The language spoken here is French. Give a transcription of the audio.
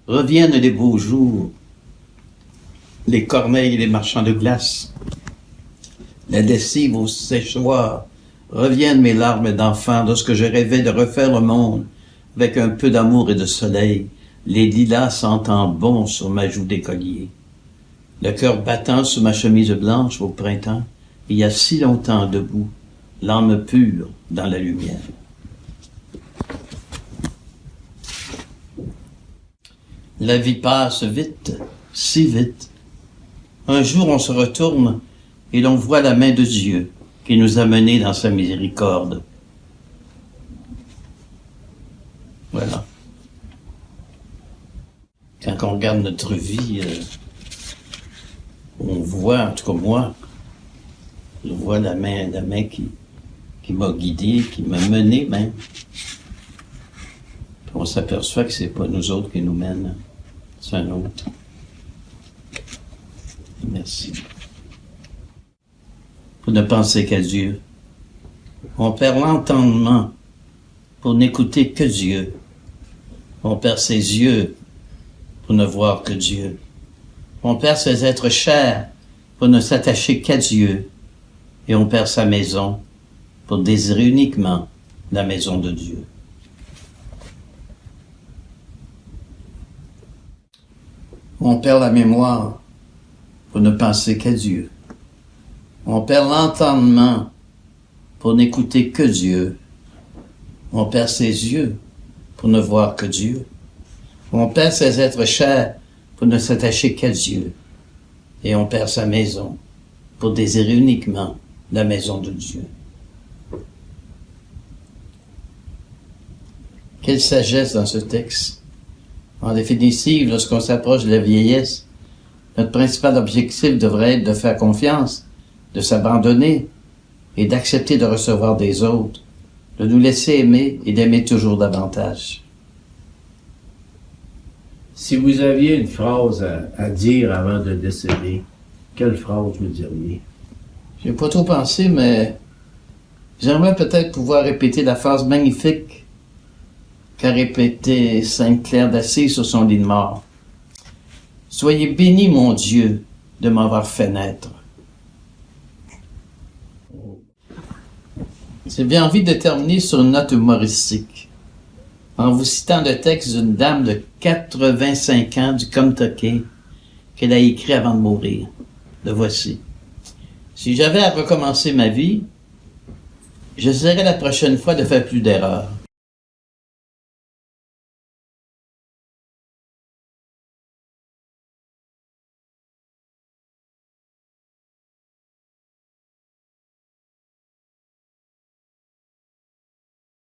Reviennent les beaux jours, les corneilles et les marchands de glace, la lessive au séchoir. Reviennent mes larmes d'enfant lorsque je rêvais de refaire le monde avec un peu d'amour et de soleil, les lilas sentant bon sur ma joue d'écolier. Le cœur battant sous ma chemise blanche au printemps, il y a si longtemps debout, l'âme pure dans la lumière. La vie passe vite, si vite. Un jour on se retourne et l'on voit la main de Dieu qui nous a menés dans sa miséricorde. Voilà. Quand on regarde notre vie, on voit, en tout cas moi, je vois la main qui m'a guidé, qui m'a mené même. Puis on s'aperçoit que c'est pas nous autres qui nous mènent, c'est un autre. Merci. Pour ne penser qu'à Dieu. On perd l'entendement pour n'écouter que Dieu. On perd ses yeux pour ne voir que Dieu. On perd ses êtres chers pour ne s'attacher qu'à Dieu. Et on perd sa maison pour désirer uniquement la maison de Dieu. On perd la mémoire pour ne penser qu'à Dieu. On perd l'entendement pour n'écouter que Dieu. On perd ses yeux pour ne voir que Dieu. On perd ses êtres chers pour ne s'attacher qu'à Dieu. Et on perd sa maison pour désirer uniquement la maison de Dieu. Quelle sagesse dans ce texte. En définitive, lorsqu'on s'approche de la vieillesse, notre principal objectif devrait être de faire confiance, de s'abandonner et d'accepter de recevoir des autres, de nous laisser aimer et d'aimer toujours davantage. Si vous aviez une phrase à dire avant de décéder, quelle phrase vous diriez? J'ai pas trop pensé, mais j'aimerais peut-être pouvoir répéter la phrase magnifique qu'a répétée Sainte Claire d'Assise sur son lit de mort. « Soyez béni, mon Dieu, de m'avoir fait naître. » J'ai bien envie de terminer sur une note humoristique, en vous citant le texte d'une dame de 85 ans du Kentucky qu'elle a écrit avant de mourir. Le voici. « Si j'avais à recommencer ma vie, j'essaierais la prochaine fois de faire plus d'erreurs.